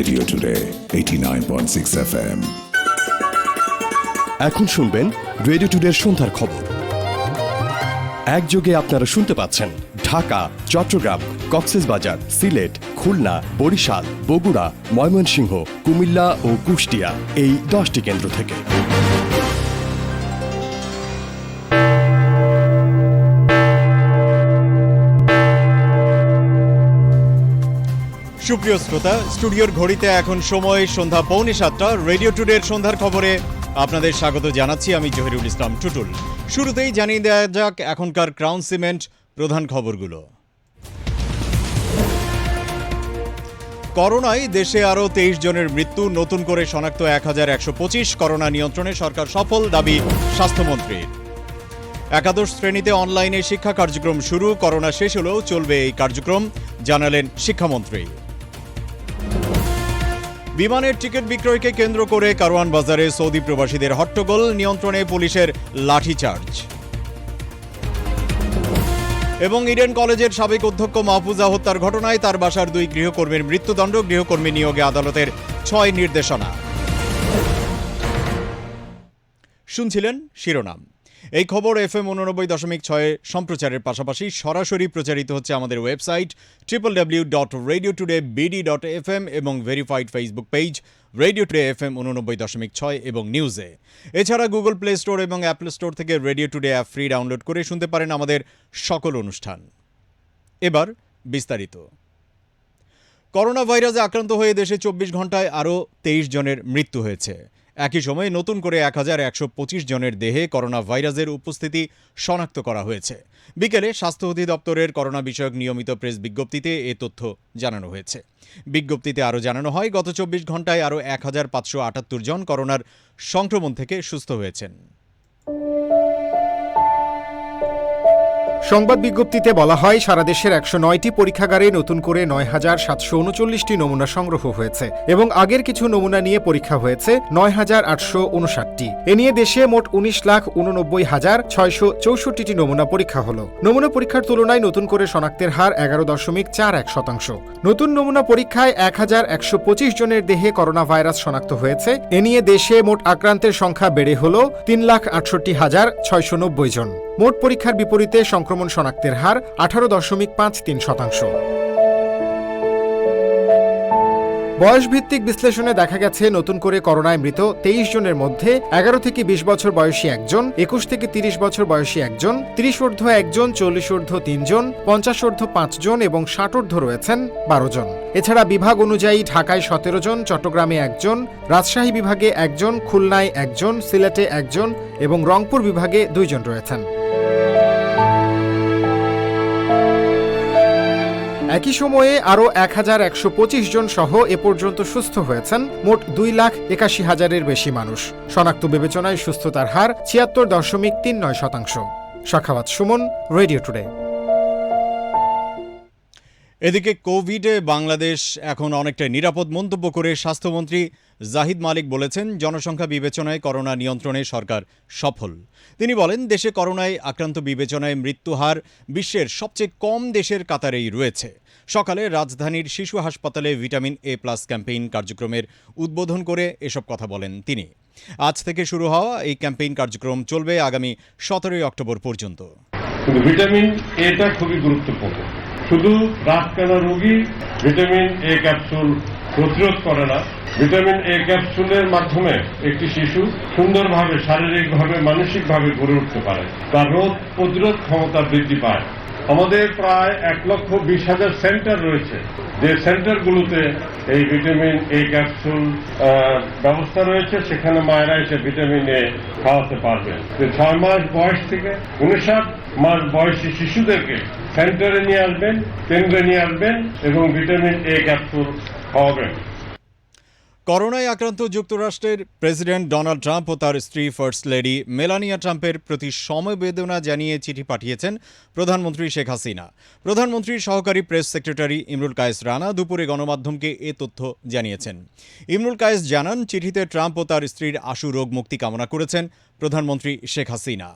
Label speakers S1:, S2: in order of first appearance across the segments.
S1: Radio Today 89.6 FM
S2: এখন শুনবেন radio টুডের সন্ধ্যার খবর। একযোগে আপনারা শুনতে পাচ্ছেন ঢাকা, চট্টগ্রাম, কক্সবাজার, সিলেট, খুলনা, বরিশাল, বগুড়া, ময়মনসিংহ, কুমিল্লা ও কুষ্টিয়া এই 10টি কেন্দ্র থেকে।
S3: সুপ্রিয় শ্রোতা, স্টুডিওর ঘড়িতে এখন সময় সন্ধ্যা 6:45। রেডিও টুডের সন্ধ্যার খবরে আপনাদের স্বাগত জানাচ্ছি আমি জহিরুল ইসলাম টুটুল। শুরুতেই জানিয়ে দেওয়া যাক এখনকার ক্রাউন সিমেন্ট প্রধান খবরগুলো। করোনায় দেশে আরও 23 জনের মৃত্যু, নতুন করে শনাক্ত 1125। করোনা নিয়ন্ত্রণে সরকার সফল, দাবি স্বাস্থ্যমন্ত্রীর। একাদশ শ্রেণীতে অনলাইনে শিক্ষা কার্যক্রম শুরু, করোনা শেষ হলেও চলবে এই কার্যক্রম, জানালেন শিক্ষামন্ত্রী। বিমানের টিকিট বিক্রয়কে কেন্দ্র করে কারওয়ান বাজারে সৌদি প্রবাসীদের হট্টগোল, নিয়ন্ত্রণে পুলিশের লাঠিচার্জ। এবং ইডেন কলেজের সাবেক অধ্যক্ষ মাহফুজা হত্যার ঘটনায় তার বাসার 2 গৃহকর্মীর মৃত্যুদণ্ড, গৃহকর্মী নিয়োগে আদালতের 6 নির্দেশনা। শুনছিলেন শিরোনাম। এই খবর FM 89.6 সম্প্রচারের পাশাপাশি সরাসরি প্রচারিত হচ্ছে আমাদের ওয়েবসাইট www.radiotodaybd.fm এবং verified Facebook page radio today FM 89.6 এবং নিউজে। এছাড়া গুগল প্লে স্টোর এবং অ্যাপল স্টোর থেকে radio today app free download করে শুনতে পারেন আমাদের সকল অনুষ্ঠান। এবার বিস্তারিত। করোনা ভাইরাসে আক্রান্ত হয়ে দেশে 24 ঘন্টায় আরও 23 জনের মৃত্যু হয়েছে। একই সময়ে নতুন করে 1125 জনের দেহে করোনা ভাইরাসের উপস্থিতি শনাক্ত করা হয়েছে। বিকেলে স্বাস্থ্য অধিদপ্তরের করোনা বিষয়ক নিয়মিত প্রেস বিজ্ঞপ্তিতে এ তথ্য জানানো হয়েছে। বিজ্ঞপ্তিতে আরও জানানো হয়, গত 24 ঘন্টায় আরও 1578 জন করোনার সংক্রমণ থেকে সুস্থ হয়েছেন।
S4: সংবাদ বিজ্ঞপ্তিতে বলা হয়, সারা দেশের 109টি পরীক্ষাগারে নতুন করে 9739টি নমুনা সংগ্রহ হয়েছে এবং আগের কিছু নমুনা নিয়ে পরীক্ষা হয়েছে 9859টি। এ নিয়ে দেশে মোট 19,89,664টি নমুনা পরীক্ষা হলো। নমুনা পরীক্ষার তুলনায় নতুন করে শনাক্তের হার 11.41%। নতুন নমুনা পরীক্ষায় 1125 জনের দেহে করোনা ভাইরাস শনাক্ত হয়েছে। এ নিয়ে দেশে মোট আক্রান্তের সংখ্যা বেড়ে হল 3,68,690 জন। মোট পরীক্ষার বিপরীতে সংক্রমণ শনাক্তের হার 18.53%। বয়সভিত্তিক বিশ্লেষণে দেখা গেছে, নতুন করে করোনায় মৃত 23 জনের মধ্যে 11 থেকে 20 বছর বয়সী একজন, 21 থেকে 30 বছর বয়সী একজন, 30 ঊর্ধ্ব একজন, 40 ঊর্ধ্ব 3 জন, 50 ঊর্ধ্ব 5 জন এবং 60 ঊর্ধ্ব রয়েছেন 12 জন। এছাড়া বিভাগ অনুযায়ী ঢাকায় 17 জন, চট্টগ্রামে 1 জন, রাজশাহী বিভাগে 1 জন, খুলনায় 1 জন, সিলেটে 1 জন এবং রংপুর বিভাগে 2 জন রয়েছেন। একই সময়ে আরও 1125 জন সহ এ পর্যন্ত সুস্থ হয়েছেন মোট 2,81,000-এর বেশি মানুষ। শনাক্ত বিবেচনায় সুস্থতার হার 76.39%। Shakhawat Suman, radio today.
S3: এদিকে কোভিডে বাংলাদেশ এখন অনেকটা নিরাপদ মন্তব্য করে স্বাস্থ্যমন্ত্রী জাহিদ মালিক বলেছেন, জনসংখ্যা বিবেচনায় করোনা নিয়ন্ত্রণে সরকার সফল। তিনি বলেন, দেশে করোনায় আক্রান্ত বিবেচনায় মৃত্যুহার বিশ্বের সবচেয়ে কম দেশের কাতারেই রয়েছে। সকালে রাজধানীর শিশু হাসপাতালে ভিটামিন A+ ক্যাম্পেইন কার্যক্রমের উদ্বোধন করে এসব কথা বলেন তিনি। আজ থেকে শুরু হওয়া এই ক্যাম্পেইন কার্যক্রম চলবে আগামী 17 অক্টোবর পর্যন্ত।
S5: ভিটামিন এটা খুবই গুরুত্বপূর্ণ। শুধু রাতকানা রোগী ভিটামিন A ক্যাপসুল প্রতিরোধ করে না, ভিটামিন A ক্যাপসুলের মাধ্যমে একটি শিশু সুন্দরভাবে, শারীরিকভাবে, মানসিকভাবে গড়ে উঠতে পারে, তার রোগ প্রতিরোধ ক্ষমতা বৃদ্ধি পায়। আমাদের প্রায় 1,20,000 সেন্টার রয়েছে, যে সেন্টারগুলোতে এই ভিটামিন A ক্যাপসুল ব্যবস্থা রয়েছে। সেখানে মায়েরা এসে ভিটামিন A খাওয়াতে পারবে। 6 মাস বয়স থেকে 59 মাস বয়সী শিশুদেরকে সেন্টারে নিয়ে আসবেন, কেন্দ্রে নিয়ে আসবেন এবং ভিটামিন A ক্যাপসুল খাওয়াবেন।
S3: করোনায় আক্রান্ত যুক্তরাষ্ট্রের প্রেসিডেন্ট ডোনাল্ড ট্রাম্প ও তার স্ত্রী ফার্স্ট লেডি মেলানিয়া ট্রাম্পের প্রতি সমবেদনা জানিয়ে চিঠি পাঠিয়েছেন প্রধানমন্ত্রী শেখ হাসিনা। প্রধানমন্ত্রীর সহকারী প্রেস সেক্রেটারি ইমরুল কায়েস রানা দুপুরে গণমাধ্যমকে এ তথ্য জানিয়েছেন। ইমরুল কায়েস জানান, চিঠিতে ট্রাম্প ও তার স্ত্রীর আশু রোগ মুক্তি কামনা করেছেন প্রধানমন্ত্রী শেখ হাসিনা।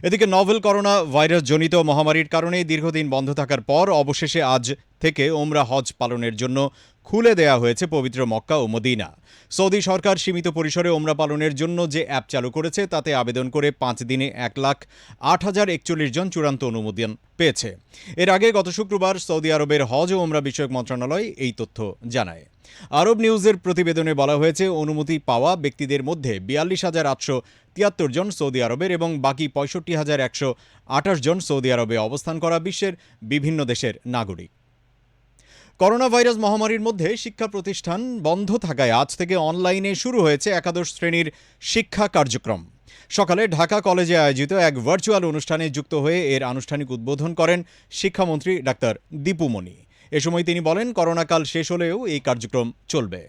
S3: এদিকে নভেল করোনা ভাইরাস জনিত মহামারীর কারণে দীর্ঘদিন বন্ধ থাকার পর অবশেষে আজ থেকে ওমরা হজ পালনের জন্য খুলে দেয়া হয়েছে পবিত্র মক্কা ও মদিনা। সৌদি সরকার সীমিত পরিসরে ওমরা পালনের জন্য যে অ্যাপ চালু করেছে তাতে আবেদন করে 5 দিনে 1,08,041 জন চূড়ান্ত অনুমোদন পেয়েছে। এর আগে গত শুক্রবার সৌদি আরবের হজ ও ওমরা বিষয়ক মন্ত্রণালয় এই তথ্য জানায়। আরব নিউজের প্রতিবেদনে বলা হয়েছে, অনুমতি পাওয়া ব্যক্তিদের মধ্যে 42,873 জন সৌদি আরবের এবং বাকি 65,128 জন সৌদি আরবে অবস্থান করা বিশ্বের বিভিন্ন দেশের নাগরিক। করোনা ভাইরাস মহামারীর মধ্যে শিক্ষা প্রতিষ্ঠান বন্ধ থাকায় আজ থেকে অনলাইনে শুরু হয়েছে একাদশ শ্রেণীর শিক্ষা কার্যক্রম। সকালে ঢাকা কলেজে আয়োজিত এক ভার্চুয়াল অনুষ্ঠানে যুক্ত হয়ে এর আনুষ্ঠানিক উদ্বোধন করেন শিক্ষামন্ত্রী ডাক্তার দীপু মনি। এ সময় তিনি বলেন, করোনাকাল শেষ হলেও এই কার্যক্রম চলবে।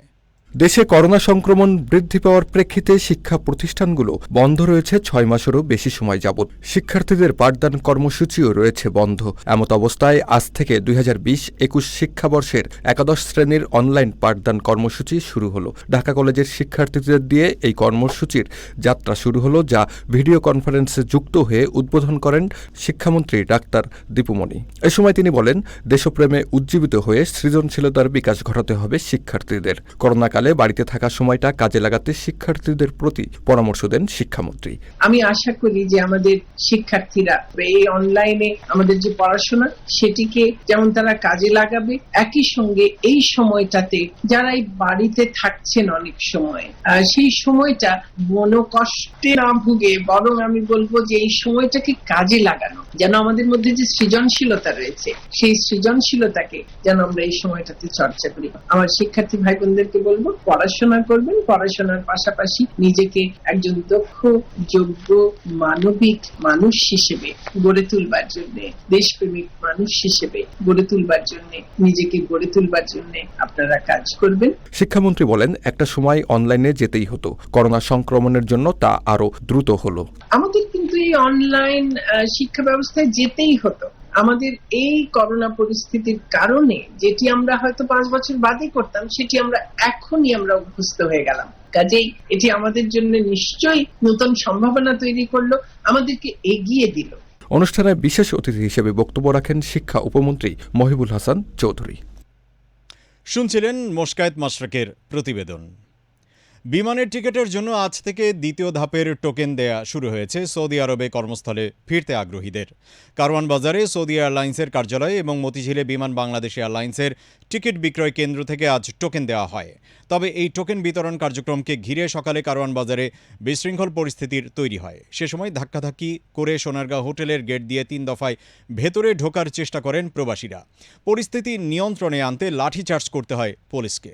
S6: দেশে করোনা সংক্রমণ বৃদ্ধি পাওয়ার প্রেক্ষিতে শিক্ষা প্রতিষ্ঠানগুলো বন্ধ রয়েছে 6 মাসেরও বেশি সময় যাবৎ। শিক্ষার্থীদের পাঠদান কর্মসূচিও রয়েছে বন্ধ। এমত অবস্থায় আজ থেকে 2020-21 শিক্ষাবর্ষের একাদশ শ্রেণীর অনলাইন পাঠদান কর্মসূচি শুরু হলো। ঢাকা কলেজের শিক্ষার্থীদের দিয়ে এই কর্মসূচির যাত্রা শুরু হলো, যা ভিডিও কনফারেন্সে যুক্ত হয়ে উদ্বোধন করেন শিক্ষামন্ত্রী ডাক্তার দীপু মনি। এ সময় তিনি বলেন, দেশপ্রেমে উজ্জীবিত হয়ে সৃজনশীলতার বিকাশ ঘটাতে হবে শিক্ষার্থীদের। করোনাকালে বাড়িতে থাকার সময়টা কাজে লাগাতে শিক্ষার্থীদের প্রতি পরামর্শ দেন শিক্ষামন্ত্রী।
S7: আমি আশা করি যে আমাদের শিক্ষার্থীরা এই অনলাইনে আমাদের যে পড়াশোনা সেটিকে যেমন তারা কাজে লাগাবে, একই সঙ্গে এই সময়টাতে যারা এই বাড়িতে থাকছেন অনেক সময়, সেই সময়টা মনোকষ্টে না ভুগে বরং আমি বলবো যে এই সময়টাকে কাজে লাগানো, যেন আমাদের মধ্যে যে সৃজনশীলতা রয়েছে সেই সৃজনশীলতাকে যেন আমরা এই সময়টাতে চর্চা করি। আমার শিক্ষার্থী ভাই বোনদেরকে বলবো, পড়াশোনা করবেন, পড়াশোনার পাশাপাশি নিজেকে একজন দক্ষ, যোগ্য, মানবিক মানুষ হিসেবে গড়ে তুলবার জন্য, দেশপ্রেমিক মানুষ হিসেবে গড়ে তুলবার জন্য, নিজেকে গড়ে তুলবার জন্য আপনারা কাজ করবেন।
S6: শিক্ষামন্ত্রী বলেন, একটা সময় অনলাইনে যেতেই হতো, করোনা সংক্রমণের জন্য তা আরো দ্রুত হলো।
S7: আমাদের কিন্তু এই অনলাইন শিক্ষা ব্যবস্থায় যেতেই হতো। আমাদের এই করোনা পরিস্থিতির কারণে যেটি আমরা হয়তো 5 বছর বাদে করতাম, সেটি আমরা এখনই অভ্যস্ত হয়ে গেলাম। কাজেই এটি আমাদের জন্য নিশ্চয়ই নতুন সম্ভাবনা তৈরি করলো, আমাদেরকে এগিয়ে দিল।
S6: অনুষ্ঠানে বিশেষ অতিথি হিসেবে বক্তব্য রাখেন শিক্ষা উপমন্ত্রী মহিবুল হাসান চৌধুরী।
S3: শুনছিলেন মোশকায়েত মাশরাকের প্রতিবেদন। বিমানের টিকিটের জন্য আজ থেকে দ্বিতীয় ধাপের টোকেন দেয়া শুরু হয়েছে সৌদি আরবে কর্মস্থলে ফিরতে আগ্রহীদের। কারওয়ান বাজারে সৌদি এয়ারলাইন্সের কার্যালয় এবং মতিঝিলে বিমান বাংলাদেশ এয়ারলাইন্সের টিকিট বিক্রয় কেন্দ্র থেকে আজ টোকেন দেওয়া হয়। তবে এই টোকেন বিতরণ কার্যক্রমকে ঘিরে সকালে কারওয়ান বাজারে বিশৃঙ্খল পরিস্থিতির তৈরি হয়। সে সময় ধাক্কাধাক্কি করে সোনারগাঁও হোটেলের গেট দিয়ে 3 দফায় ভেতরে ঢোকার চেষ্টা করেন প্রবাসীরা। পরিস্থিতি নিয়ন্ত্রণে আনতে লাঠিচার্জ করতে হয় পুলিশকে।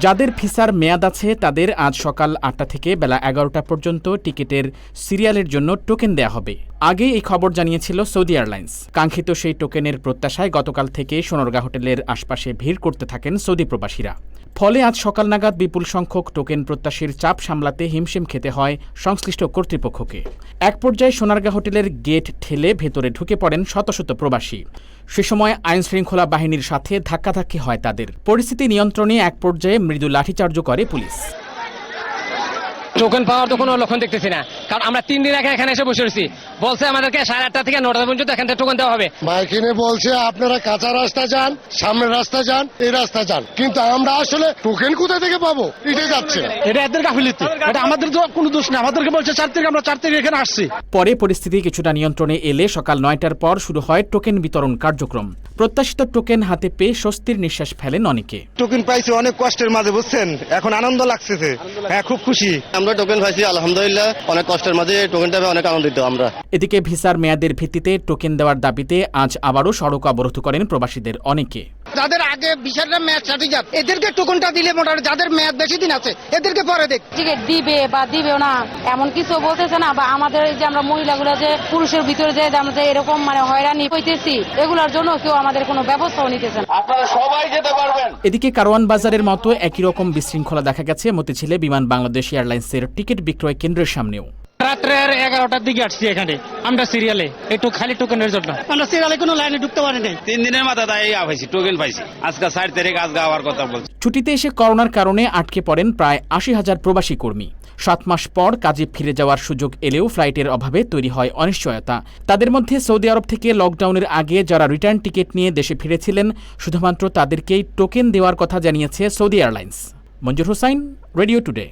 S8: যাদের ভিসার মেয়াদ আছে তাদের আজ সকাল 8টা থেকে বেলা 11টা পর্যন্ত টিকিটের সিরিয়ালের জন্য টোকেন দেয়া হবে। আগে এই খবর জানিয়েছিল সৌদি এয়ারলাইন্স। কাঙ্ক্ষিত সেই টোকেনের প্রত্যাশায় গতকাল থেকে সোনারগাঁ হোটেলের আশপাশে ভিড় করতে থাকেন সৌদি প্রবাসীরা। ফলে আজ সকাল নাগাদ বিপুল সংখ্যক টোকেন প্রত্যাশীর চাপ সামলাতে হিমশিম খেতে হয় সংশ্লিষ্ট কর্তৃপক্ষকে। এক পর্যায়ে সোনারগাঁ হোটেলের গেট ঠেলে ভেতরে ঢুকে পড়েন শত শত প্রবাসী। সে সময় আইনশৃঙ্খলা বাহিনীর সাথে ধাক্কাধাক্কি হয় তাদের। পরিস্থিতি নিয়ন্ত্রণে এক পর্যায়ে মৃদু লাঠিচার্জও করে পুলিশ।
S9: টোকেন পাওয়ার তো কোনো লক্ষণ দেখতেছি না, কারণ আমরা 3 দিন আগে এখানে এসে বসে রয়েছি। বলছে আমাদেরকে 8:30 থেকে 9টা পর্যন্ত এখান থেকে টোকেন দেওয়া হবে।
S10: মাইকিনে বলছে আপনারা কাঁচা রাস্তা যান, সামনের রাস্তা যান, এই রাস্তা যান, কিন্তু আমরা আসলে টোকেন কোথা থেকে পাবো এটা যাচ্ছে।
S11: এটা এদের গাফিলতি, এটা আমাদের তো কোনো দোষ নেই। আমাদেরকে বলছে 4 থেকে, আমরা 4 থেকে এখানে আসছি।
S8: পরে পরিস্থিতি কিছুটা নিয়ন্ত্রণে এলে সকাল 9টার পর শুরু হয় টোকেন বিতরণ কার্যক্রম। প্রত্যাশিত টোকেন হাতে পেয়ে স্বস্তির নিঃশ্বাস ফেলেন অনেকে।
S11: টোকেন পাইছি অনেক কষ্টের মাঝে, বুঝছেন, এখন আনন্দ লাগছে। হ্যাঁ, খুব খুশি
S10: আমরা টোকেন পাইছি, আলহামদুলিল্লাহ। অনেক কষ্টের মাঝে টোকেনটা অনেক আনন্দিত আমরা।
S8: এদিকে ভিসার মেয়াদের ভিত্তিতে টোকেন দেওয়ার দাবিতে আজ আবারও সড়ক অবরোধ করেন প্রবাসীদের অনেকে।
S11: যাদের আগে ভিসার মেয়াদ সার্টিফিকেট, এদেরকে টোকেনটা দিলে মোটামুটি যাদের মেয়াদ বেশি দিন আছে এদেরকে পরে দেখ
S12: টিকিট দিবে বা দিবে না এমন কিছু বলতেছে না। বা আমাদের এই যে আমরা মহিলাগুলো যে পুরুষের ভিতরে যে আমরা যে এরকম হয়রানি হইতেছি, এগুলোর জন্য কেউ আমাদের কোনো ব্যবস্থাও নিতেছে না।
S11: আপনারা সবাই যেতে পারবেন।
S8: এদিকে কারওয়ান বাজারের মতো একই রকম বিশৃঙ্খলা দেখা গেছে মতিঝিলে বিমান বাংলাদেশ এয়ারলাইন্সের টিকিট বিক্রয় কেন্দ্রের সামনেও।
S9: রাত্রের 11টার দিকে আসছি এখানে আমরা সিরিয়ালে একটু খালি টোকেনের জন্য।
S11: আমরা সিরিয়ালে কোনো লাইনে ঢুকতে পারি নাই।
S13: 3 দিনের মাথায় তাই পাইছি, টোকেন পাইছি। আজকে 4 তারিখ, আজকে আবার কথা বলছি।
S8: ছুটিতে এসে করোনার কারণে আটকে পড়েন প্রায় ৮০,০০০ প্রবাসী কর্মী। 7 মাস পর কাজে ফিরে যাওয়ার সুযোগ এলেও ফ্লাইটের অভাবে তৈরি হয় অনিশ্চয়তা। তাদের মধ্যে সৌদি আরব থেকে লকডাউনের আগে যারা রিটার্ন টিকিট নিয়ে দেশে ফিরেছিলেন, শুধুমাত্র তাদেরকেই টোকেন দেওয়ার কথা জানিয়েছে সৌদি এয়ারলাইন্স। মঞ্জুর হোসাইন, রেডিও টুডে।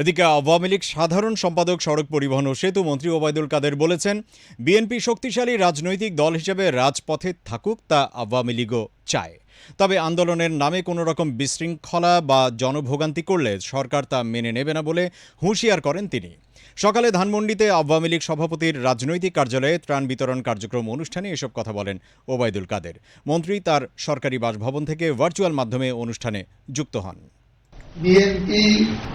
S3: এদিকে আওয়ামী লীগ সাধারণ সম্পাদক সড়ক পরিবহন ও সেতু মন্ত্রী ওবায়দুল কাদের বলেছেন, বিএনপি শক্তিশালী রাজনৈতিক দল হিসেবে রাজপথে থাকুক, তা আওয়ামী লীগও চায়। তবে আন্দোলনের নামে কোনো রকম বিশৃঙ্খলা বা জনভোগান্তি করলে সরকার তা মেনে নেবে না বলে হুঁশিয়ার করেন তিনি। সকালে ধানমন্ডিতে আওয়ামী লীগ সভাপতির রাজনৈতিক কার্যালয়ে ত্রাণ বিতরণ কার্যক্রম অনুষ্ঠানে এসব কথা বলেন ওবায়দুল কাদের। মন্ত্রী তার সরকারি বাসভবন থেকে ভার্চুয়াল মাধ্যমে অনুষ্ঠানে যুক্ত হন।
S14: বিএনপি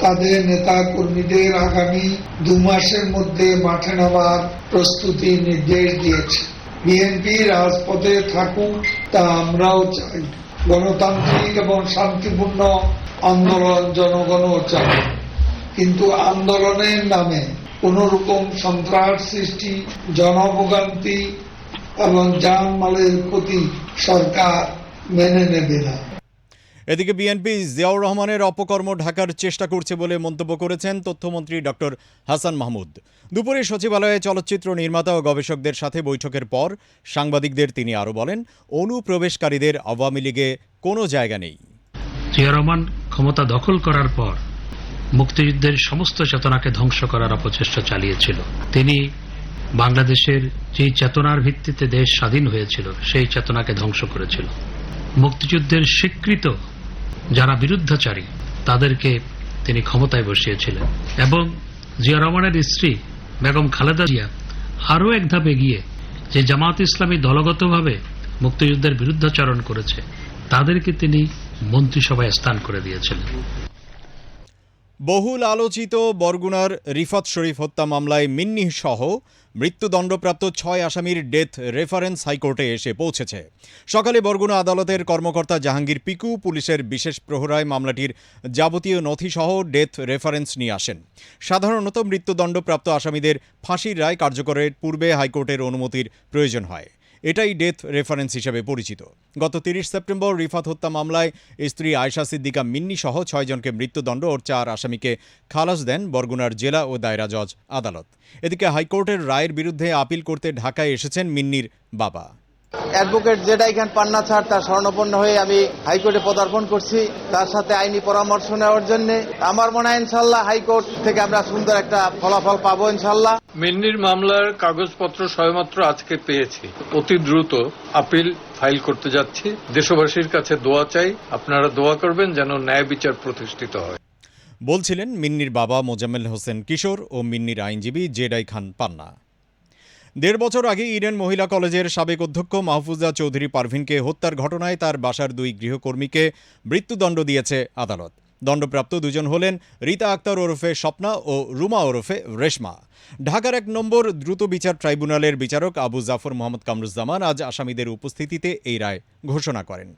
S14: তাদের নেতা কর্মীদের আগামী 2 মাসের মধ্যে মাঠে নামার প্রস্তুতি নির্দেশ দিয়েছে। বিএনপি রাজপথে থাকুক, তা আমরাও চাই। গণতান্ত্রিক এবং শান্তিপূর্ণ আন্দোলন জনগণও চায়, কিন্তু আন্দোলনের নামে কোন রকম সন্ত্রাস সৃষ্টি, জনভোগান্তি এবং জানমালের ক্ষতি সরকার মেনে নেবে না।
S3: এদিকে বিএনপি জিয়াউর রহমানের অপকর্ম ঢাকার চেষ্টা করছে বলে মন্তব্য করেছেন তথ্যমন্ত্রী ডক্টর হাসান মাহমুদ। দুপুরে সচিবালয়ে চলচ্চিত্র নির্মাতা ও গবেষকদের সাথে বৈঠকের পর সাংবাদিকদের তিনি আরও বলেন, অনুপ্রবেশকারীদের আওয়ামী লীগে কোনো জায়গা নেই।
S15: জিয়া রহমান ক্ষমতা দখল করার পর মুক্তিযুদ্ধের সমস্ত চেতনাকে ধ্বংস করার অপচেষ্টা চালিয়েছিল। তিনি বাংলাদেশের যে চেতনার ভিত্তিতে দেশ স্বাধীন হয়েছিল সেই চেতনাকে ধ্বংস করেছিল। মুক্তিযুদ্ধের স্বীকৃত যারা বিরুদ্ধাচারী তাদেরকে তিনি ক্ষমতায় বসিয়েছিলেন এবং জিয়া রহমানের স্ত্রী বেগম খালেদা জিয়া আরও এক ধাপ এগিয়ে যে জামাত ইসলামী দলগতভাবে মুক্তিযুদ্ধের বিরুদ্ধাচরণ করেছে তাদেরকে তিনি মন্ত্রিসভায় স্থান করে দিয়েছিলেন।
S3: বহুল আলোচিত বরগুনার রিফাত শরীফ হত্যা মামলায় মিন্নি সহ মৃত্যুদণ্ডপ্রাপ্ত 6 আসামির ডেথ রেফারেন্স হাইকোর্টে এসে পৌঁছেছে। সকালে বরগুনা আদালতের কর্মকর্তা জাহাঙ্গীর পিকু পুলিশের বিশেষ প্রহরায় মামলাটির যাবতীয় নথিসহ ডেথ রেফারেন্স নিয়ে আসেন। সাধারণত মৃত্যুদণ্ডপ্রাপ্ত আসামিদের ফাঁসির রায় কার্যকরের পূর্বে হাইকোর্টের অনুমতির প্রয়োজন হয়। এটাই ডেথ রেফারেন্স হিসেবে পরিচিত। গত 30 সেপ্টেম্বর রিফাত হত্যা মামলায় স্ত্রী আয়েশা সিদ্দিকা মিন্নি সহ 6 জনকে মৃত্যুদণ্ড ও 4 আসামিকে খালাস দেন বরগুনার জেলা ও দায়রা জজ আদালত। এদিকে হাইকোর্টের রায়ের বিরুদ্ধে আপিল করতে ঢাকায় এসেছেন মিন্নির বাবা।
S16: অ্যাডভোকেট জেডাই খান পান্না স্যার তার শরণাপন্ন হয়ে আমি হাইকোর্টে পদার্পণ করছি, তার সাথে আইনি পরামর্শ নেওয়ার জন্য। আমার মনে হয় ইনশাল্লাহ হাইকোর্ট থেকে আমরা সুন্দর একটা ফলাফল পাবো ইনশাল্লাহ।
S17: মিন্নির মামলার কাগজপত্র সবেমাত্র আজকে পেয়েছি, অতি দ্রুত আপিল ফাইল করতে যাচ্ছি। দেশবাসীর কাছে দোয়া চাই, আপনারা দোয়া করবেন যেন ন্যায় বিচার প্রতিষ্ঠিত হয়,
S3: বলছিলেন মিন্নির বাবা মোজাম্মেল হোসেন কিশোর ও মিন্নির আইনজীবী জেডাই খান পান্না। 1.5 বছর আগে ইডেন মহিলা কলেজের সাবেক অধ্যক্ষ মাহফুজা চৌধুরী পারভিনকে হত্যার ঘটনায় তার বাসার 2 গৃহকর্মীকে মৃত্যুদণ্ড দিয়েছে আদালত। দণ্ডপ্রাপ্ত 2 জন হলেন রীতা আক্তার ওরফে স্বপ্না ও রুমা ওরফে রেশমা। ঢাকার 1 নম্বর দ্রুত বিচার ট্রাইব্যুনালের বিচারক আবু জাফর মোহাম্মদ কামরুজ্জামান আজ আসামিদের উপস্থিতিতে এই রায় ঘোষণা করেন।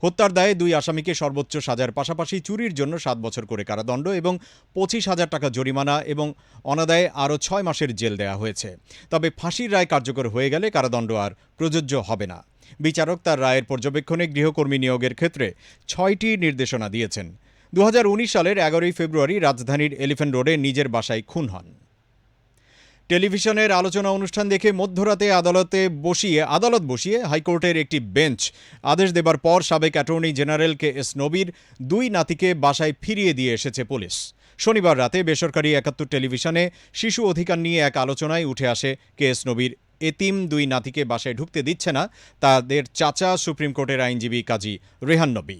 S3: হত্যার দায়ে 2 আসামিকে সর্বোচ্চ সাজার পাশাপাশি চুরির জন্য 7 বছর করে কারাদণ্ড এবং 25,000 টাকা জরিমানা এবং অনাদায়ে আরও 6 মাসের জেল দেওয়া হয়েছে। তবে ফাঁসির রায় কার্যকর হয়ে গেলে কারাদণ্ড আর প্রযোজ্য হবে না। বিচারক তার রায়ের পর্যবেক্ষণে গৃহকর্মী নিয়োগের ক্ষেত্রে 6টি নির্দেশনা দিয়েছেন। 2019 সালের 11 ফেব্রুয়ারি রাজধানীর এলিফ্যান্ট রোডে নিজের বাসায় খুন হন। টেলিভিশনের আলোচনা অনুষ্ঠান দেখে মধ্যরাতে আদালত বসিয়ে হাইকোর্টের একটি বেঞ্চ আদেশ দেবার পর সাবেক অ্যাটর্নি জেনারেল কে.এস. নবীর 2 নাতিকে বাসায় ফিরিয়ে দিয়ে এসেছে পুলিশ। শনিবার রাতে বেসরকারি 71 টেলিভিশনে শিশু অধিকার নিয়ে এক আলোচনায় উঠে আসে কে.এস. নবীর এতিম 2 নাতিকে বাসায় ঢুকতে দিচ্ছে না তাদের চাচা সুপ্রিম কোর্টের আইনজীবী কাজী রেহান নবী।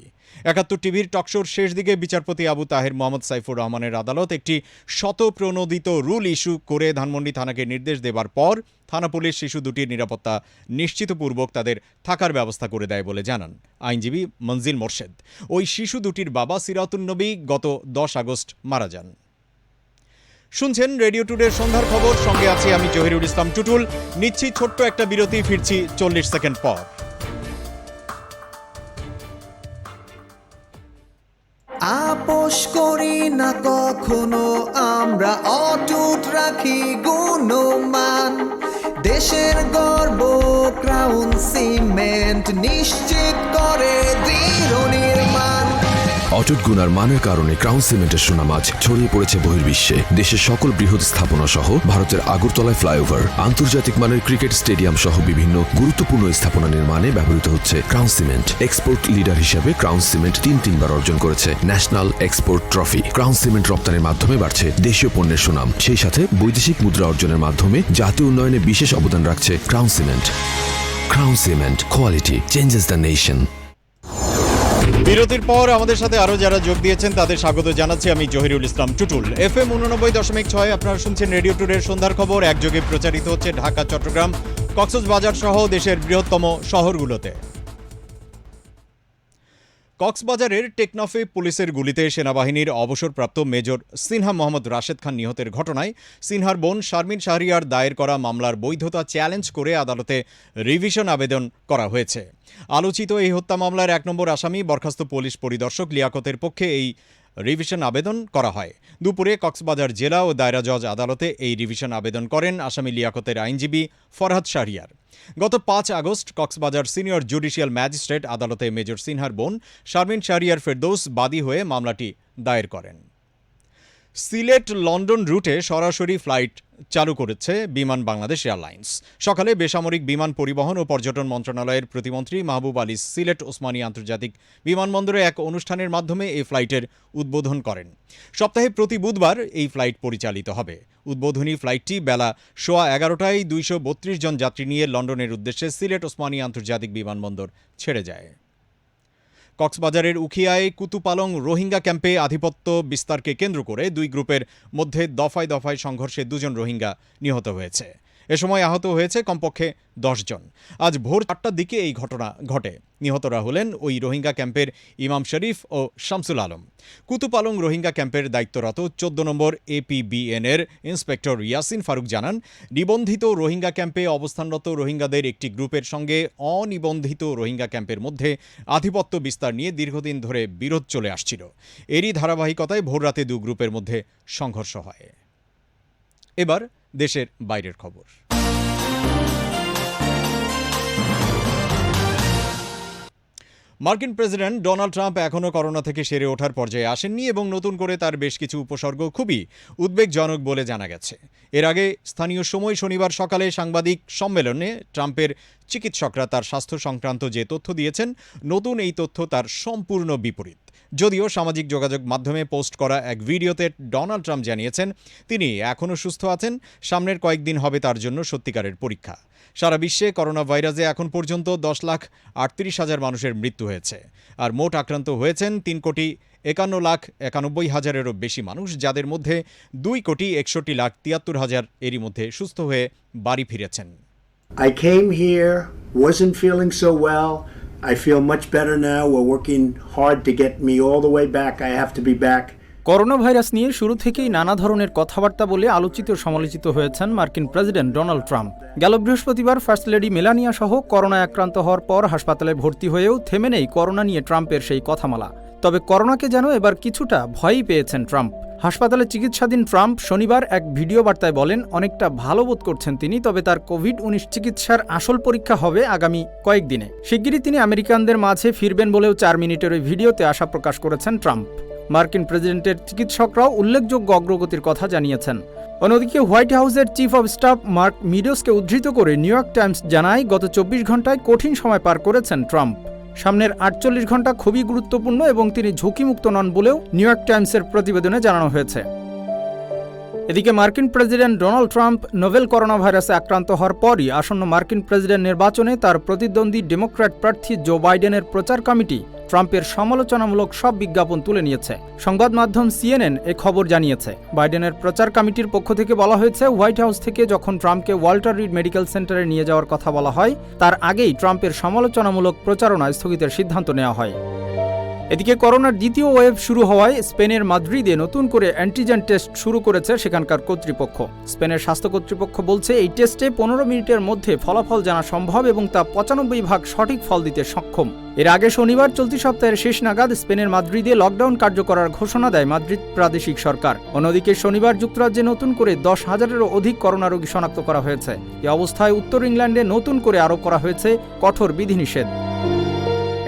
S3: 71 টিভির টকশোর শেষ দিকে বিচারপতি আবু তাহের মোহাম্মদ সাইফুর রহমানের আদালত একটি শতপ্রণোদিত রুল ইস্যু করে ধানমন্ডি থানাকে নির্দেশ দেবার পর থানা পুলিশ শিশু 2টির নিরাপত্তা নিশ্চিতপূর্বক তাদের থাকার ব্যবস্থা করে দেয় বলে জানান আইনজীবী মনজিল মোর্শেদ। ওই শিশু 2টির বাবা সিরাতুন নবী গত 10 আগস্ট মারা যান। শুনছেন রেডিও টুডের সন্ধ্যার খবর, সঙ্গে আছি আমি জহিরুল ইসলাম টুটুল। নিচ্ছি ছোট্ট একটা বিরতি, ফিরছি 40 সেকেন্ড পর।
S18: আপোষ করি না কখনো, আমরা অটুট রাখি গুণমান। দেশের গর্ব ক্রাউন সিমেন্ট নিশ্চিত করে দৃঢ় নির্মাণ।
S19: অটুট গুণার মানের কারণে ক্রাউন সিমেন্টের সুনাম আজ ছড়িয়ে পড়েছে বহির্বিশ্বে। দেশের সকল বৃহৎ স্থাপনা সহ ভারতের আগরতলায় ফ্লাইওভার, আন্তর্জাতিক মানের ক্রিকেট স্টেডিয়াম সহ বিভিন্ন গুরুত্বপূর্ণ স্থাপনা নির্মাণে ব্যবহৃত হচ্ছে ক্রাউন সিমেন্ট। এক্সপোর্ট লিডার হিসেবে ক্রাউন সিমেন্ট তিনবার অর্জন করেছে national export trophy. Crown cement রপ্তানির মাধ্যমে বাড়ছে দেশীয় পণ্যের সুনাম, সেই সাথে বৈদেশিক মুদ্রা অর্জনের মাধ্যমে জাতীয় উন্নয়নে বিশেষ অবদান রাখছে crown cement. Crown cement, quality changes the nation.
S3: বিরতির পর আমাদের সাথে আরো যারা যোগ দিয়েছেন তাদের স্বাগত জানাচ্ছি আমি জহিরুল ইসলাম টুটুল। FM 89.6 আপনারা শুনছেন রেডিও টুডের সন্ধ্যার খবর। একযোগে প্রচারিত হচ্ছে ঢাকা, চট্টগ্রাম, কক্সবাজার সহ দেশের বৃহত্তম শহরগুলোতে। কক্সবাজারের টেকনাফে পুলিশের গুলিতে সেনাবাহিনীর অবসরপ্রাপ্ত মেজর সিনহা মোহাম্মদ রাশেদ খান নিহতের ঘটনায় সিনহার বোন শারমিন শাহরিয়ার দায়ের করা মামলার বৈধতা চ্যালেঞ্জ করে আদালতে রিভিশন আবেদন করা হয়েছে। আলোচিত এই হত্যা মামলার 1 নম্বর আসামি বরখাস্ত পুলিশ পরিদর্শক লিয়াকতের পক্ষে এই রিভিশন আবেদন করা হয়। দুপুরে কক্সবাজার জেলা ও দায়রা জজ আদালতে এই রিভিশন আবেদন করেন আসামি লিয়াকতের আইনজীবী ফরহাদ শাহরিয়ার। গত 5 August Cox's Bazar senior judicial magistrate আদালতে মেজর সিনহার বোন শারমিন শাহরিয়ার ফেরদৌস বাদী হয়ে মামলাটি দায়ের করেন। সিলেট লন্ডন রুটে সরাসরি ফ্লাইট চালু করেছে বিমান বাংলাদেশ এয়ারলাইন্স। সকালে বেসামরিক বিমান পরিবহন ও পর্যটন মন্ত্রণালয়ের প্রতিমন্ত্রী মাহবুব আলী সিলেট ওসমানী আন্তর্জাতিক বিমানবন্দরে এক অনুষ্ঠানের মাধ্যমে এই ফ্লাইটের উদ্বোধন করেন। সপ্তাহে প্রতি বুধবার এই ফ্লাইট পরিচালিত হবে। উদ্বোধনী ফ্লাইটটি বেলা 11:15টায় 232 জন যাত্রী নিয়ে লন্ডনের উদ্দেশ্যে সিলেট ওসমানী আন্তর্জাতিক বিমানবন্দর ছেড়ে যায়। কক্সবাজারের উখিয়ায় কুতুপালং রোহিঙ্গা ক্যাম্পে আধিপত্য বিস্তারকে কেন্দ্র করে দুই গ্রুপের মধ্যে দফায় দফায় সংঘর্ষে 2 জন রোহিঙ্গা নিহত হয়েছে। এ সময় আহত হয়েছে কমপক্ষে 10 জন। আজ ভোর 4টার দিকে এই ঘটনা ঘটে। নিহতরা হলেন ওই রোহিঙ্গা ক্যাম্পের ইমাম শরীফ ও শামসুল আলম। কুতুপালং রোহিঙ্গা ক্যাম্পের দায়িত্বরত 14 নম্বর APBN এর ইন্সপেক্টর ইয়াসিন ফারুক জানান, নিবন্ধিত রোহিঙ্গা ক্যাম্পে অবস্থানরত রোহিঙ্গাদের একটি গ্রুপের সঙ্গে অনিবন্ধিত রোহিঙ্গা ক্যাম্পের মধ্যে আধিপত্য বিস্তার নিয়ে দীর্ঘদিন ধরে বিরোধ চলে আসছিল। এরই ধারাবাহিকতায় ভোররাতে 2 গ্রুপের মধ্যে সংঘর্ষ হয়। এবার দেশের বাইরের খবর। মার্কিন প্রেসিডেন্ট ডোনাল্ড ট্রাম্প এখনও করোনা থেকে সেরে ওঠার পর্যায়ে আসেননি এবং নতুন করে তার বেশ কিছু উপসর্গ খুবই উদ্বেগজনক বলে জানা গেছে। এর আগে স্থানীয় সময় শনিবার সকালে সাংবাদিক সম্মেলনে ট্রাম্পের চিকিৎসকরা তার স্বাস্থ্য সংক্রান্ত যে তথ্য দিয়েছেন, নতুন এই তথ্য তার সম্পূর্ণ বিপরীত। যদিও সামাজিক যোগাযোগ মাধ্যমে পোস্ট করা এক ভিডিওতে ডোনাল্ড ট্রাম্প জানিয়েছেন তিনি এখনও সুস্থ আছেন, সামনের কয়েকদিন হবে তার জন্য সত্যিকারের পরীক্ষা। সারা বিশ্বে করোনা ভাইরাসে এখন পর্যন্ত 10,38,000 মানুষের মৃত্যু হয়েছে, আর মোট আক্রান্ত হয়েছেন 3,51,91,000-এরও বেশি মানুষ, যাদের মধ্যে 2,61,73,000 এরই মধ্যে সুস্থ হয়ে বাড়ি ফিরেছেন।
S20: I came here, wasn't feeling so well. I feel much better now. We're working hard to get me all the way back. I have to be back.
S21: Corona virus নিয়ে শুরু থেকেই নানা ধরনের কথাবার্তা বলে আলোচিত সমালোচিত হয়েছেন মার্কিন প্রেসিডেন্ট ডোনাল্ড ট্রাম্প। গেল বৃহস্পতিবার ফার্স্ট লেডি মেলানিয়া সহ করোনায় আক্রান্ত হওয়ার পর হাসপাতালে ভর্তি হয়েও থেমে নেই করোনা নিয়ে ট্রাম্পের সেই কথামালা। তবে করোনাকে যেন এবার কিছুটা ভয়ই পেয়েছেন ট্রাম্প। হাসপাতালে চিকিৎসাধীন ট্রাম্প শনিবার এক ভিডিও বার্তায় বলেন অনেকটা ভালো বোধ করছেন তিনি, তবে তার কোভিড-19 চিকিৎসার আসল পরীক্ষা হবে আগামী কয়েকদিনে। শিগগিরই তিনি আমেরিকানদের মাঝে ফিরবেন বলেও 4 মিনিটের ওই ভিডিওতে আশা প্রকাশ করেছেন ট্রাম্প। মার্কিন প্রেসিডেন্টের চিকিৎসকরাও উল্লেখযোগ্য অগ্রগতির কথা জানিয়েছেন। অন্যদিকে হোয়াইট হাউসের চিফ অব স্টাফ মার্ক মিডোসকে উদ্ধৃত করে নিউ ইয়র্ক টাইমস জানায় গত 24 ঘন্টায় কঠিন সময় পার করেছেন ট্রাম্প। সামনের 48 ঘন্টা খুবই গুরুত্বপূর্ণ এবং তিনি ঝুঁকিমুক্ত নন বলেও নিউ ইয়র্ক টাইমসের প্রতিবেদনে জানানো হয়েছে। এদিকে মার্কিন president Donald Trump novel corona ভাইরাসে আক্রান্ত হওয়ার পরই আসন্ন মার্কিন প্রেসিডেন্ট নির্বাচনে তার প্রতিদ্বন্দ্বী ডেমোক্র্যাট প্রার্থী জো বাইডেনের প্রচার কমিটি ট্রাম্পের সমালোচনামূলক সব বিজ্ঞাপন তুলে নিয়েছে। সংবাদ মাধ্যম CNN এ খবর জানিয়েছে। বাইডেনের প্রচার কমিটির পক্ষ থেকে বলা হয়েছে, হোয়াইট হাউস থেকে যখন ট্রাম্পকে ওয়াল্টার রিড মেডিকেল সেন্টারে নিয়ে যাওয়ার কথা বলা হয়, তার আগেই ট্রাম্পের সমালোচনামূলক প্রচারণা স্থগিতের সিদ্ধান্ত নেওয়া হয়। এদিকে করোনার দ্বিতীয় ওয়েভ শুরু হওয়ায় স্পেনের মাদ্রিদে নতুন করে অ্যান্টিজেন টেস্ট শুরু করেছে সেখানকার কর্তৃপক্ষ। স্পেনের স্বাস্থ্য কর্তৃপক্ষ বলছে এই টেস্টে 15 মিনিটের মধ্যে ফলাফল জানা সম্ভব এবং তা 95% সঠিক ফল দিতে সক্ষম। এর আগে শনিবার চলতি সপ্তাহের শেষ নাগাদ স্পেনের মাদ্রিদে লকডাউন কার্যকর ঘোষণা দেয় মাদ্রিদ প্রাদেশিক সরকার। অন্যদিকে শনিবার যুক্তরাজ্যে নতুন করে 10,000-এরও অধিক করোনা রোগী শনাক্ত করা হয়েছে। এই অবস্থায় উত্তর ইংল্যান্ডে নতুন করে আরোপ করা হয়েছে কঠোর বিধিনিষেধ।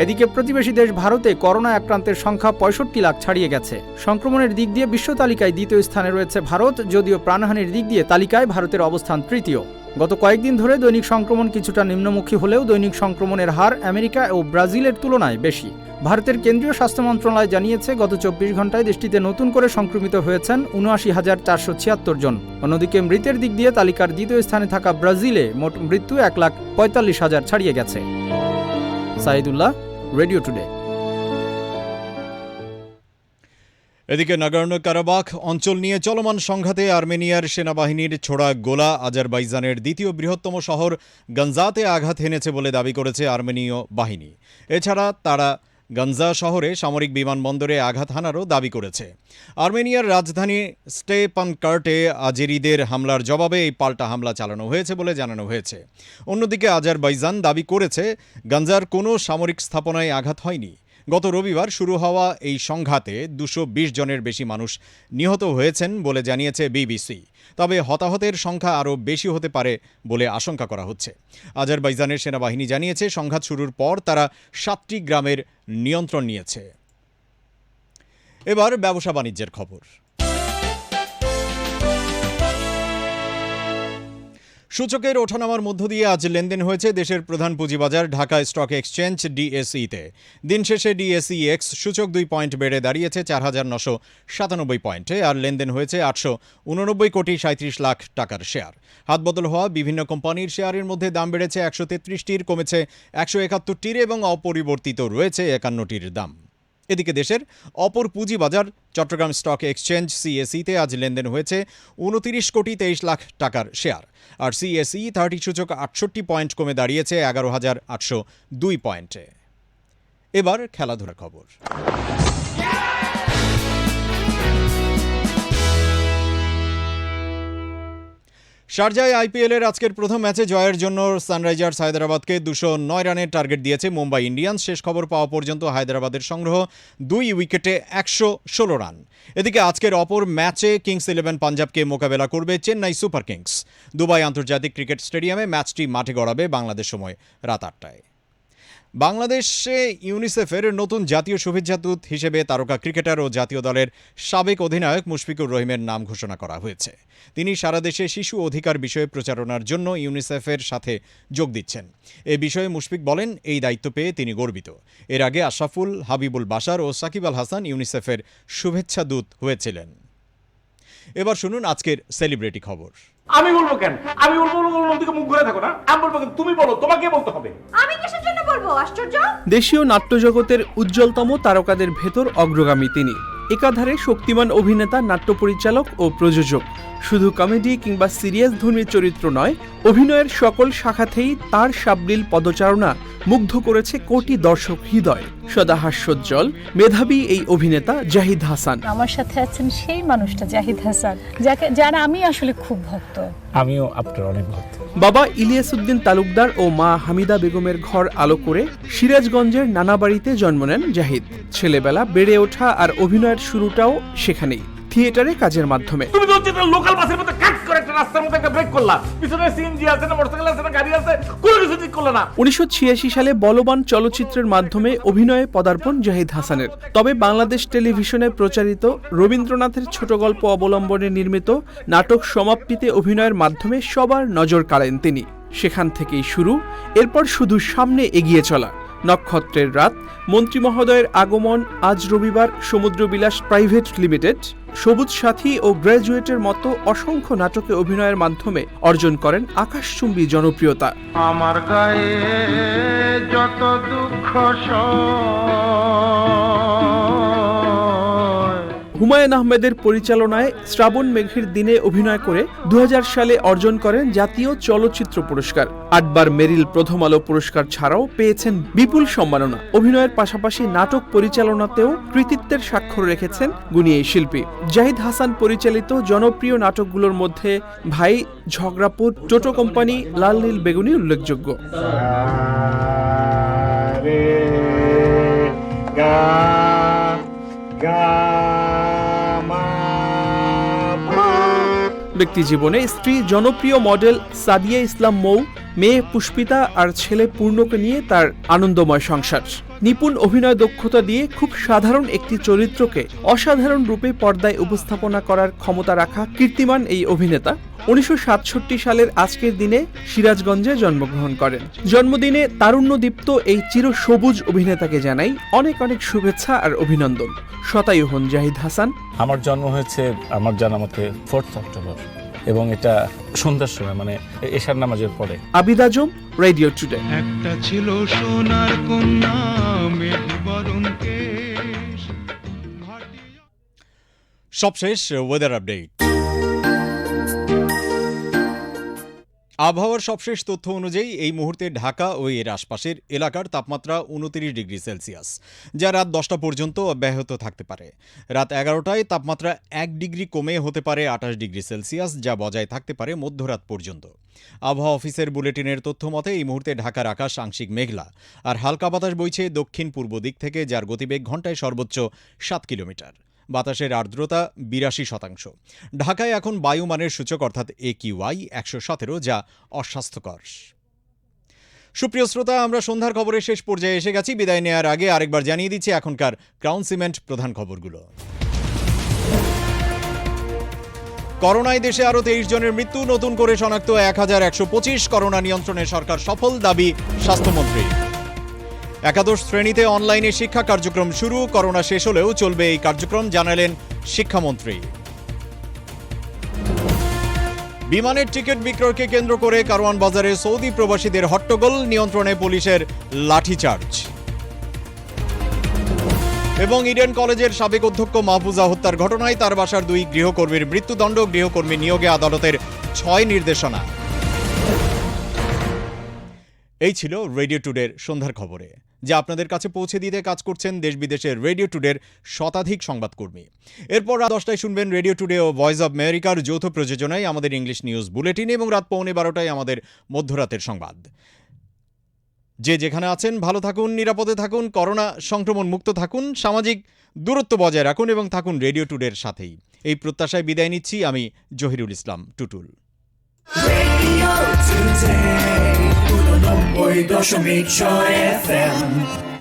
S21: এদিকে প্রতিবেশী দেশ ভারতে করোনা আক্রান্তের সংখ্যা 65 লাখ ছাড়িয়ে গেছে। সংক্রমণের দিক দিয়ে বিশ্ব তালিকায় দ্বিতীয় স্থানে রয়েছে ভারত, যদিও প্রাণহানির দিক দিয়ে তালিকায় ভারতের অবস্থান তৃতীয়। গত কয়েকদিন ধরে দৈনিক সংক্রমণ কিছুটা নিম্নমুখী হলেও দৈনিক সংক্রমণের হার আমেরিকা ও ব্রাজিলের তুলনায় বেশি। ভারতের কেন্দ্রীয় স্বাস্থ্য মন্ত্রণালয় জানিয়েছে গত 24 ঘন্টায় দেশটিতে নতুন করে সংক্রমিত হয়েছেন ৭৯,৪৭৬ জন। অন্যদিকে মৃতের দিক দিয়ে তালিকার দ্বিতীয় স্থানে থাকা ব্রাজিলে মোট মৃত্যু ১,৪৫,০০০ ছাড়িয়ে গেছে। Saidullah, radio today.
S3: এদিকে নাগর্নো কারাবাখ অঞ্চল নিয়ে চলমান সংঘাতে আর্মেনিয়ার সেনাবাহিনীর ছোড়া গোলা আজারবাইজানের দ্বিতীয় বৃহত্তম শহর গানজাতে আঘাত হেনেছে বলে দাবি করেছে আর্মেনীয় বাহিনী। এছাড়া তারা গানজা শহরে সামরিক বিমানবন্দরে আঘাত হানারও দাবি করেছে। আর্মেনিয়ার রাজধানী স্টেপানকার্টে আজেরিদের হামলার জবাবে এই পাল্টা হামলা চালানো হয়েছে বলে জানানো হয়েছে। অন্যদিকে আজারবাইজান দাবি করেছে গানজার কোনো সামরিক স্থাপনায় আঘাত হয়নি। গত রবিবার শুরু হওয়া এই সংঘাতে 220 জনের বেশি মানুষ নিহত হয়েছেন বলে জানিয়েছে বিবিসি। তবে হতাহতের সংখ্যা আরও বেশি হতে পারে বলে আশঙ্কা করা হচ্ছে। আজারবাইজানের সেনাবাহিনী জানিয়েছে সংঘাত শুরুর পর তারা 7টি গ্রামের নিয়ন্ত্রণ নিয়েছে। এবার ব্যবসা বাণিজ্যের খবর। সূচকের ওঠানামার মধ্য দিয়ে আজ লেনদেন হয়েছে দেশের প্রধান পুঁজিবাজার ঢাকা স্টক এক্সচেঞ্জ ডিএসইতে। দিন শেষে ডিএসইএক্স সূচক 2 পয়েন্ট বেড়ে দাঁড়িয়েছে 4,997 পয়েন্টে, আর লেনদেন হয়েছে 889,37,00,000 টাকার শেয়ার। হাতবদল হওয়া বিভিন্ন কোম্পানির শেয়ারের মধ্যে দাম বেড়েছে 133টির, কমেছে 171টির এবং অপরিবর্তিত রয়েছে 51টির দাম। এদিকে দেশের অপর পুঁজিবাজার চট্টগ্রাম স্টক এক্সচেঞ্জ সিএসইতে আজ লেনদেন হয়েছে 29,23,00,000 টাকার শেয়ার, আর সিএসই 30 সূচক 68 পয়েন্ট কমে দাঁড়িয়েছে 11,802 পয়েন্টে। এবার খেলাধুলার খবর। শারজায় আইপিএলের আজকের প্রথম ম্যাচে জয়ের জন্য সানরাইজার্স হায়দ্রাবাদকে 209 রানের টার্গেট দিয়েছে মুম্বাই ইন্ডিয়ান্স। শেষ খবর পাওয়া পর্যন্ত হায়দ্রাবাদের সংগ্রহ 2 উইকেটে 116 রান। এদিকে আজকের অপর ম্যাচে কিংস 11 পাঞ্জাবকে মোকাবেলা করবে চেন্নাই সুপার কিংস। দুবাই আন্তর্জাতিক ক্রিকেট স্টেডিয়ামে ম্যাচটি মাঠে গড়াবে বাংলাদেশ সময় রাত 8টায়। বাংলাদেশে ইউনিসেফের নতুন জাতীয় শুভেচ্ছাদূত হিসেবে তারকা ক্রিকেটার ও জাতীয় দলের সাবেক অধিনায়ক মুশফিকুর রহিমের নাম ঘোষণা করা হয়েছে। তিনি সারা দেশে শিশু অধিকার বিষয়ে প্রচারণার জন্য ইউনিসেফের সাথে যোগ দিচ্ছেন। এ বিষয়ে মুশফিক বলেন, এই দায়িত্ব পেয়ে তিনি গর্বিত। এর আগে আশরাফুল, হাবিবুল বাশার ও সাকিব আল হাসান ইউনিসেফের শুভেচ্ছাদূত হয়েছিলেন। এবার শুনুন আজকের সেলিব্রিটি খবর।
S1: আমি বলবো কেন? আমি বলবো ওদিকে মুখ ঘুরে থাকো না। আমি বলবো কেন? তুমি বলো, তোমাকে বলতে হবে। আমি কিসের জন্য বলবো? আশ্চর্য।
S22: দেশীয় নাট্যজগতের উজ্জ্বলতম তারকাদের ভেতর অগ্রগামী তিনি। একাধারে শক্তিমান অভিনেতা, নাট্য পরিচালক ও প্রযোজক। শুধু কমেডি কিংবা সিরিয়াস ধর্মী চরিত্র নয়, অভিনয়ের সকল শাখাতেই তার সাবলীল পদচারণা মুগ্ধ করেছে কোটি দর্শক হৃদয়। সদা হাস্যোজ্জ্বল, মেধাবী এই অভিনেতা জাহিদ হাসান।
S23: আমার সাথে আছেন সেই মানুষটা জাহিদ হাসান, যার আমি আসলে খুব ভক্ত।
S1: আমিও আপনার অনেক ভক্ত।
S22: বাবা ইলিয়াস উদ্দিন তালুকদার ও মা হামিদা বেগমের ঘর আলো করে সিরাজগঞ্জের নানাবাড়িতে জন্ম নেন জাহিদ। ছেলেবেলা বেড়ে ওঠা আর অভিনয়ের শুরুটাও সেখানেই, থিয়েটারে কাজের মাধ্যমে।
S1: তুমি তো লোকাল বাসের মধ্যে কাট করে একটা রাস্তার মধ্যে একটা ব্রেক করলা, পিছনে সিএনজি আছে না, মোটরসাইকেল আছে না, গাড়ি আছে, কোনো কিছু ঠিক করলা না।
S22: 1986 সালে বলবান চলচ্চিত্রের মাধ্যমে অভিনয়ে পদার্পণ জাহিদ হাসানের। তবে বাংলাদেশ টেলিভিশনে প্রচারিত রবীন্দ্রনাথের ছোট গল্প অবলম্বনে নির্মিত নাটক সমাপ্তিতে অভিনয়ের মাধ্যমে সবার নজর কাড়েন তিনি। সেখান থেকেই শুরু, এরপর শুধু সামনে এগিয়ে চলা। নক্ষত্রের রাত, মন্ত্রী মহোদয়ের আগমন, আজ রবিবার, সমুদ্রবিলাস প্রাইভেট লিমিটেড, সবুজ সাথী ও গ্র্যাজুয়েটের মতো অসংখ্য নাটকে অভিনয়ের মাধ্যমে অর্জন করেন আকাশচুম্বী জনপ্রিয়তা।
S24: আমার গায়ে যত দুঃখ
S22: হুমায়ুন আহমেদের পরিচালনায় শ্রাবণ মেঘের দিনে অভিনয় করে 2000 সালে অর্জন করেন জাতীয় চলচ্চিত্র পুরস্কার। 8 বার মেরিল প্রথম আলো পুরস্কার ছাড়াও পেয়েছেন বিপুল সম্মাননা। অভিনয়ের পাশাপাশি নাটক পরিচালনাতেও কৃতিত্বের স্বাক্ষর রেখেছেন গুণী এই শিল্পী। জাহিদ হাসান পরিচালিত জনপ্রিয় নাটকগুলোর মধ্যে ভাই, ঝগড়াপুর, টোটো কোম্পানি, লাল নীল বেগুনি উল্লেখযোগ্য। ব্যক্তি জীবনে স্ত্রী জনপ্রিয় মডেল সাদিয়া ইসলাম মৌ, মেয়ে পুষ্পিতা আর ছেলে পূর্ণকে নিয়ে তার আনন্দময় সংসার। নিপুণ অভিনয় দক্ষতা দিয়ে খুব সাধারণ একটি চরিত্রকে অসাধারণ রূপে পর্দায় উপস্থাপনা করার ক্ষমতা রাখা কীর্তিমান এই অভিনেতা 1967 সালের আজকের দিনে সিরাজগঞ্জে জন্মগ্রহণ করেন। জন্মদিনে তারুণ্যদীপ্ত এই চিরসবুজ অভিনেতাকে জানাই অনেক অনেক শুভেচ্ছা আর অভিনন্দন। শতায়ু হন জাহিদ হাসান।
S2: আমার জন্ম হয়েছে আমার জানা মতে 4 অক্টোবর এবং এটা সন্ধ্যার সময়, মানে এশার নামাজের পরে।
S22: আবিদ আজম, রেডিও টুডে।
S24: একটা ছিল সোনার কন্যা মেঘবরণ কেশ।
S3: সবশেষ ওয়েদার আপডেট। আবহাওয়ার সবশেষ তথ্য অনুযায়ী এই মুহূর্তে ঢাকা ও এর আশপাশের এলাকার তাপমাত্রা 29 ডিগ্রি সেলসিয়াস, যা রাত 10টা পর্যন্ত অব্যাহত থাকতে পারে। রাত 11টায় তাপমাত্রা 1 ডিগ্রি কমে হতে পারে 28 ডিগ্রি সেলসিয়াস, যা বজায় থাকতে পারে মধ্যরাত পর্যন্ত। আবহাওয়া অফিসের বুলেটিনের তথ্য মতে এই মুহূর্তে ঢাকার আকাশ আংশিক মেঘলা আর হালকা বাতাস বইছে দক্ষিণ পূর্ব দিক থেকে, যার গতিবেগ ঘন্টায় সর্বোচ্চ 7 কিলোমিটার। বাতাসের আর্দ্রতা 82%। ঢাকায় এখন বায়ুমানের সূচক অর্থাৎ AQI 117, যা অস্বাস্থ্যকর। সুপ্রিয় শ্রোতা, আমরা সন্ধ্যার খবরের শেষ পর্যায়ে এসে গেছি। বিদায় নেওয়ার আগে আরেকবার জানিয়ে দিচ্ছি এখনকার ক্রাউন সিমেন্ট প্রধান খবরগুলো। করোনায় দেশে আরও 23 জনের মৃত্যু, নতুন করে শনাক্ত 1125। করোনা নিয়ন্ত্রণে সরকার সফল, দাবি স্বাস্থ্যমন্ত্রী। একাদশ শ্রেণীতে অনলাইনে শিক্ষা কার্যক্রম শুরু, করোনা শেষ হলেও চলবে এই কার্যক্রম, জানালেন শিক্ষামন্ত্রী। বিমানের টিকিট বিক্রয়কে কেন্দ্র করে কারওয়ান বাজারে সৌদি প্রবাসীদের হট্টগোল, নিয়ন্ত্রণে পুলিশের লাঠিচার্জ। এবং ইডেন কলেজের সাবেক অধ্যক্ষ মাহফুজা হত্যার ঘটনায় তার বাসার 2 গৃহকর্মীর মৃত্যুদণ্ড, গৃহকর্মী নিয়োগে আদালতের 6 নির্দেশনা। এই ছিল রেডিও টুডের সন্ধ্যার খবরে, যা আপনাদের কাছে পৌঁছে দিতে কাজ করছেন দেশ বিদেশের রেডিও টুডের শতাধিক সংবাদকর্মী। এরপর রাত 10টায় শুনবেন রেডিও টুডে ও ভয়েস অব আমেরিকার যৌথ প্রযোজনায় আমাদের ইংলিশ নিউজ বুলেটিন, এবং রাত 11:15টায় আমাদের মধ্যরাতের সংবাদ। যে যেখানে আছেন ভালো থাকুন, নিরাপদে থাকুন, করোনা সংক্রমণ মুক্ত থাকুন, সামাজিক দূরত্ব বজায় রাখুন এবং থাকুন রেডিও টুডের সাথেই। এই প্রত্যাশায় বিদায় নিচ্ছি আমি Zahirul Islam Tutul.
S18: Radio Today, 90.6 FM